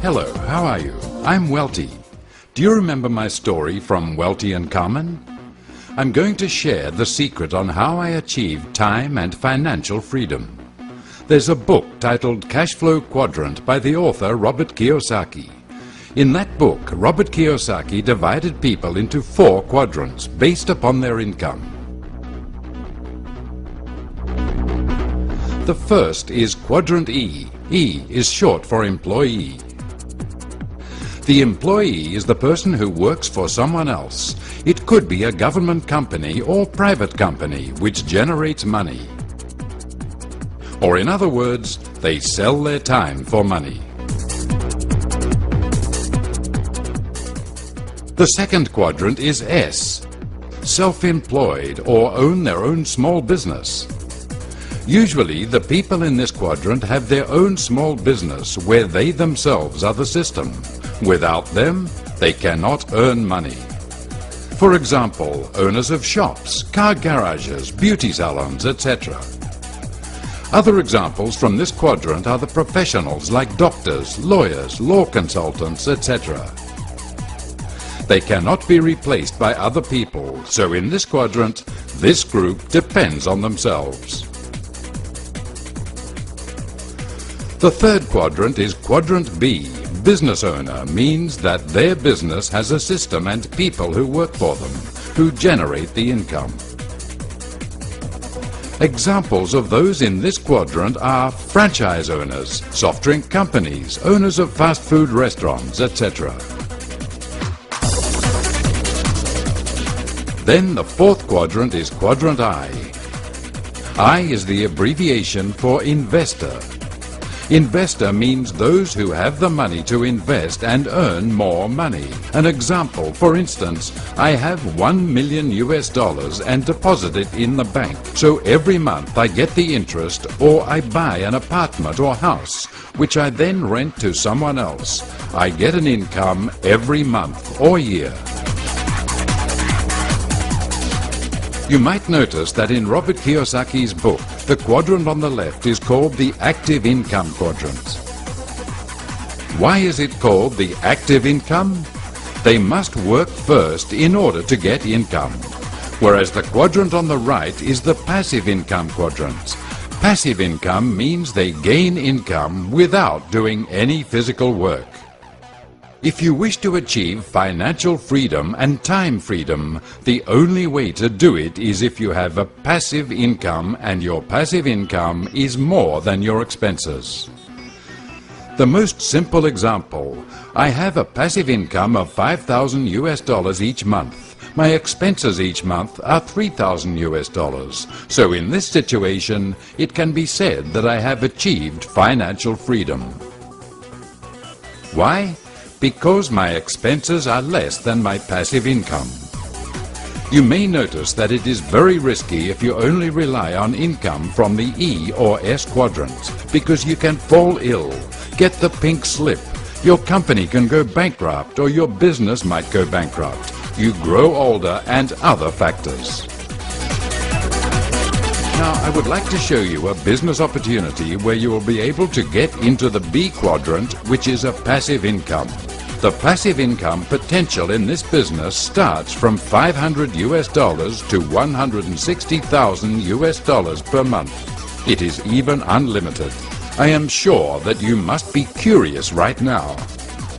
Hello, how are you? I'm Welty. Do you remember my story from Welty and Carmen? I'm going to share the secret on how I achieved time and financial freedom. There's a book titled Cash Flow Quadrant by the author Robert Kiyosaki. In that book, Robert Kiyosaki divided people into 4 quadrants based upon their income. The first is Quadrant E. E is short for employee. The employee is the person who works for someone else. It could be a government company or private company which generates money. Or in other words, they sell their time for money. The second quadrant is S. Self-employed or own their own small business. Usually, the people in this quadrant have their own small business where they themselves are the system. Without them, they cannot earn money. For example, owners of shops, car garages, beauty salons, etc. Other examples from this quadrant are the professionals like doctors, lawyers, law consultants, etc. They cannot be replaced by other people, so in this quadrant, this group depends on themselves. The third quadrant is Quadrant B. Business owner means that their business has a system and people who work for them, who generate the income. Examples of those in this quadrant are franchise owners, soft drink companies, owners of fast food restaurants, etc. Then the fourth quadrant is Quadrant I. I is the abbreviation for investor. Investor means those who have the money to invest and earn more money. An example, for instance, I have $1 million and deposit it in the bank. So every month I get the interest, or I buy an apartment or house, which I then rent to someone else. I get an income every month or year. You might notice that in Robert Kiyosaki's book, the quadrant on the left is called the active income quadrant. Why is it called the active income? They must work first in order to get income, whereas the quadrant on the right is the passive income quadrant. Passive income means they gain income without doing any physical work. If you wish to achieve financial freedom and time freedom, the only way to do it is if you have a passive income and your passive income is more than your expenses. The most simple example, I have a passive income of $5,000 each month. My expenses each month are $3,000. So in this situation, it can be said that I have achieved financial freedom. Why? Because my expenses are less than my passive income. You may notice that it is very risky if you only rely on income from the E or S quadrant, because you can fall ill, get the pink slip, your company can go bankrupt, or your business might go bankrupt. You grow older and other factors. Now, I would like to show you a business opportunity where you will be able to get into the B quadrant, which is a passive income. The passive income potential in this business starts from $500 to $160,000 per month. It is even unlimited. I am sure that you must be curious right now.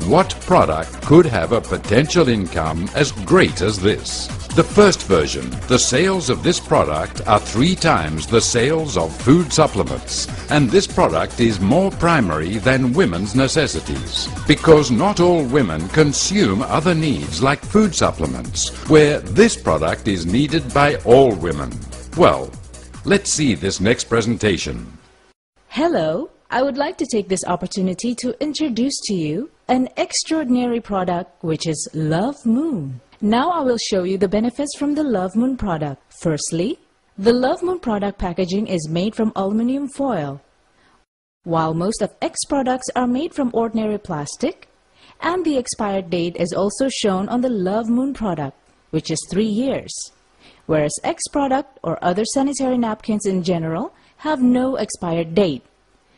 What product could have a potential income as great as this? The first version, the sales of this product are 3 times the sales of food supplements, and this product is more primary than women's necessities, because not all women consume other needs like food supplements, where this product is needed by all women. Well, let's see this next presentation. Hello, I would like to take this opportunity to introduce to you an extraordinary product, which is Love Moon. Now I will show you the benefits from the Love Moon product. Firstly, the Love Moon product packaging is made from aluminum foil, while most of X products are made from ordinary plastic, and the expired date is also shown on the Love Moon product, which is 3 years, whereas X product or other sanitary napkins in general have no expired date.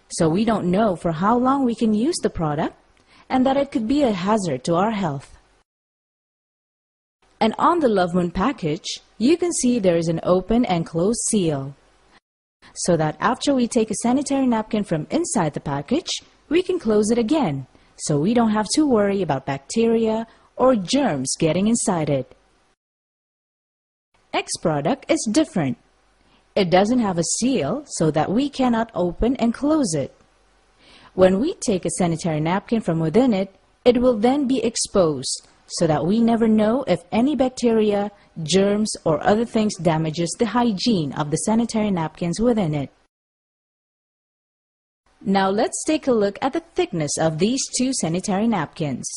So we don't know for how long we can use the product, and that it could be a hazard to our health. And on the Love Moon package, you can see there is an open and closed seal, so that after we take a sanitary napkin from inside the package, we can close it again, so we don't have to worry about bacteria or germs getting inside it. X product is different. It doesn't have a seal, so that we cannot open and close it. When we take a sanitary napkin from within it, it will then be exposed, so that we never know if any bacteria, germs, or other things damages the hygiene of the sanitary napkins within it. Now let's take a look at the thickness of these two sanitary napkins.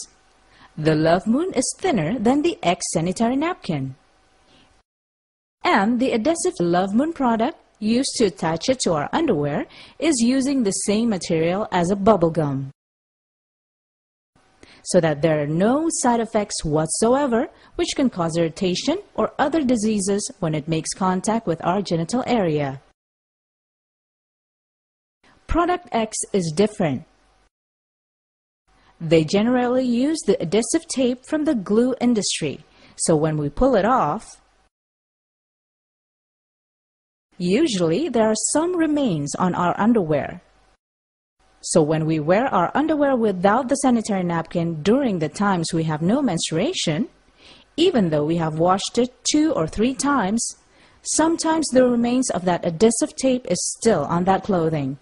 The Love Moon is thinner than the X sanitary napkin. And the adhesive Love Moon product used to attach it to our underwear is using the same material as a bubble gum, so that there are no side effects whatsoever which can cause irritation or other diseases when it makes contact with our genital area. Product X is different. They generally use the adhesive tape from the glue industry, so when we pull it off, usually there are some remains on our underwear. So when we wear our underwear without the sanitary napkin during the times we have no menstruation, even though we have washed it 2 or 3 times, sometimes the remains of that adhesive tape is still on that clothing,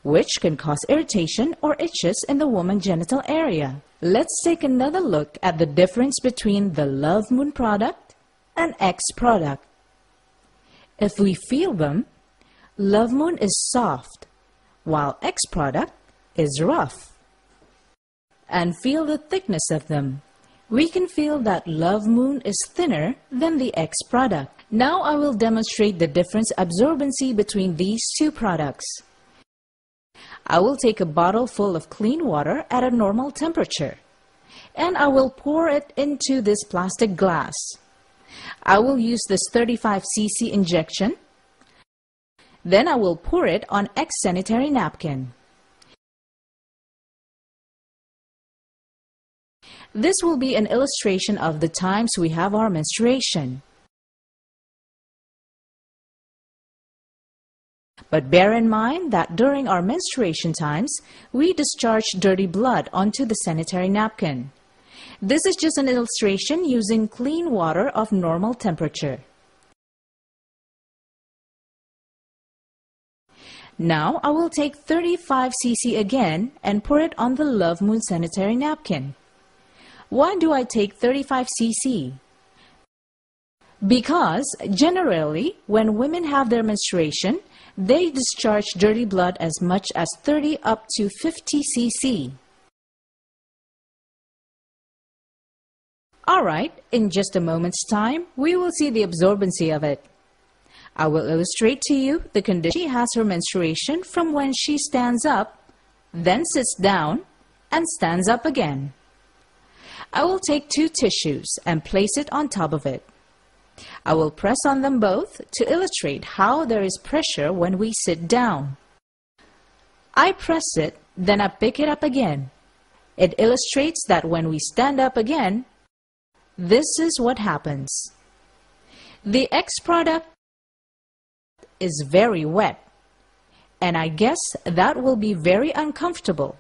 which can cause irritation or itches in the woman's genital area. Let's take another look at the difference between the Love Moon product and X product. If we feel them, Love Moon is soft, while X product is rough. And feel the thickness of them. We can feel that Love Moon is thinner than the X product. Now I will demonstrate the difference absorbency between these two products. I will take a bottle full of clean water at a normal temperature, and I will pour it into this plastic glass. I will use this 35 cc injection. Then I will pour it on X sanitary napkin. This will be an illustration of the times we have our menstruation. But bear in mind that during our menstruation times, we discharge dirty blood onto the sanitary napkin. This is just an illustration using clean water of normal temperature. Now I will take 35 cc again and pour it on the Love Moon sanitary napkin. Why do I take 35 cc? Because generally, when women have their menstruation, they discharge dirty blood as much as 30 up to 50 cc. Alright, in just a moment's time, we will see the absorbency of it. I will illustrate to you the condition she has her menstruation from when she stands up, then sits down, and stands up again. I will take 2 tissues and place it on top of it. I will press on them both to illustrate how there is pressure when we sit down. I press it, then I pick it up again. It illustrates that when we stand up again, this is what happens. The X product is very wet, and I guess that will be very uncomfortable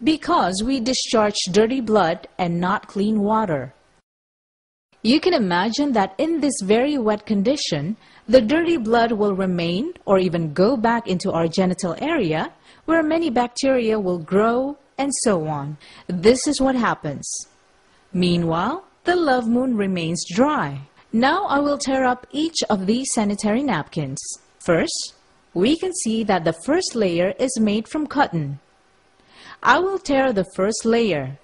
because we discharge dirty blood and not clean water. You can imagine that in this very wet condition, the dirty blood will remain or even go back into our genital area where many bacteria will grow and so on. This is what happens. Meanwhile, the Love Moon remains dry. Now I will tear up each of these sanitary napkins. First, we can see that the first layer is made from cotton. I will tear the first layer.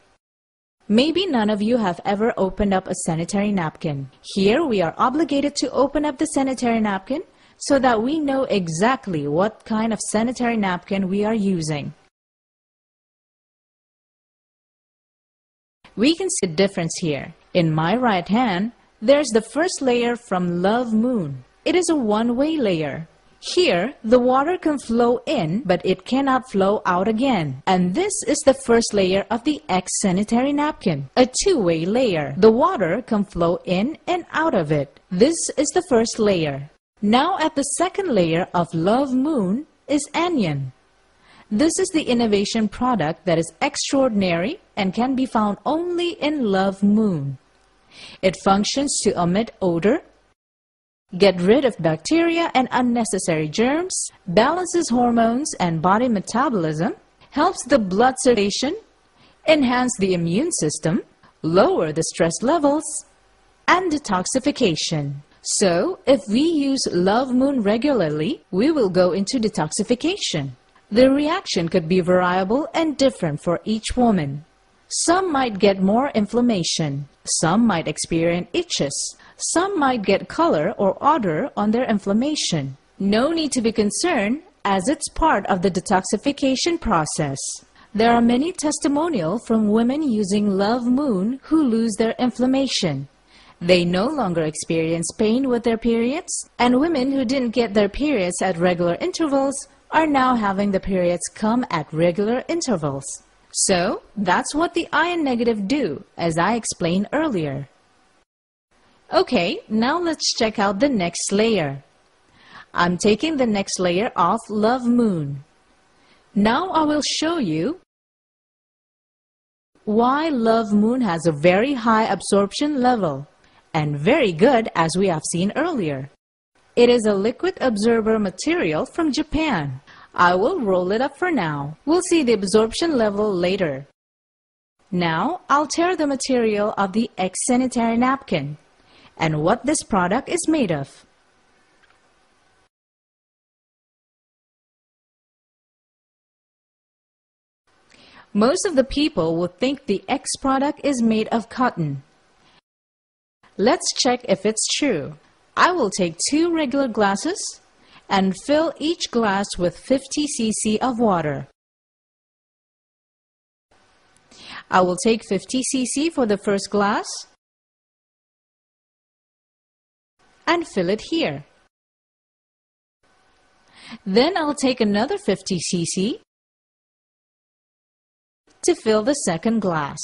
Maybe none of you have ever opened up a sanitary napkin. Here we are obligated to open up the sanitary napkin so that we know exactly what kind of sanitary napkin we are using. We can see the difference here. In my right hand, there's the first layer from Love Moon. It is a one-way layer. Here, the water can flow in, but it cannot flow out again. And this is the first layer of the X sanitary napkin, a two-way layer. The water can flow in and out of it. This is the first layer. Now at the second layer of Love Moon is anion. This is the innovation product that is extraordinary and can be found only in Love Moon. It functions to omit odor, get rid of bacteria and unnecessary germs, balances hormones and body metabolism, helps the blood circulation, enhance the immune system, lower the stress levels, and detoxification. So, if we use Love Moon regularly, we will go into detoxification. The reaction could be variable and different for each woman. Some might get more inflammation, some might experience itches, some might get color or odor on their inflammation. No need to be concerned as it's part of the detoxification process. There are many testimonials from women using Love Moon who lose their inflammation. They no longer experience pain with their periods, and women who didn't get their periods at regular intervals are now having the periods come at regular intervals. So, that's what the iron negative do, as I explained earlier. Okay, now let's check out the next layer. I'm taking the next layer off Love Moon. Now I will show you why Love Moon has a very high absorption level and very good as we have seen earlier. It is a liquid absorber material from Japan. I will roll it up for now. We'll see the absorption level later. Now I'll tear the material of the X sanitary napkin and what this product is made of. Most of the people would think the X product is made of cotton. Let's check if it's true. I will take 2 regular glasses and fill each glass with 50 cc of water. I will take 50 cc for the first glass and fill it here. Then I'll take another 50 cc to fill the second glass.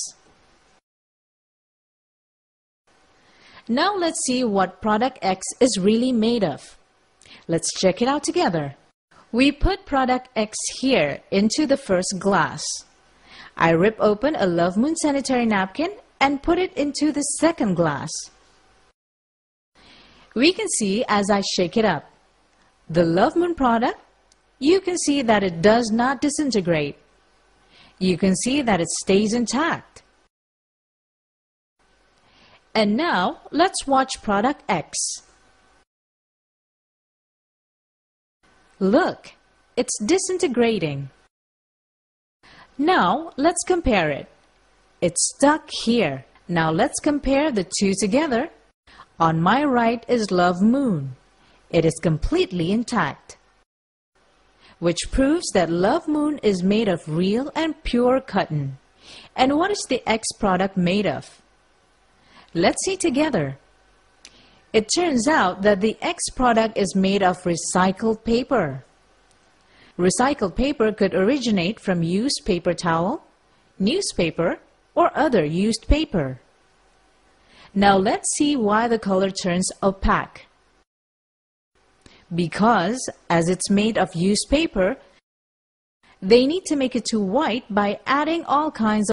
Now let's see what product X is really made of. Let's check it out together. We put product X here into the first glass. I rip open a Love Moon sanitary napkin and put it into the second glass. We can see as I shake it up, the Love Moon product, you can see that it does not disintegrate. You can see that it stays intact. And now let's watch product X. Look, it's disintegrating. Now let's compare it. It's stuck here. Now let's compare the two together. On my right is Love Moon. It is completely intact, which proves that Love Moon is made of real and pure cotton. And what is the X product made of? Let's see together. It turns out that the X product is made of recycled paper. Recycled paper could originate from used paper towel, newspaper, or other used paper. Now let's see why the color turns opaque. Because, as it's made of used paper, they need to make it too white by adding all kinds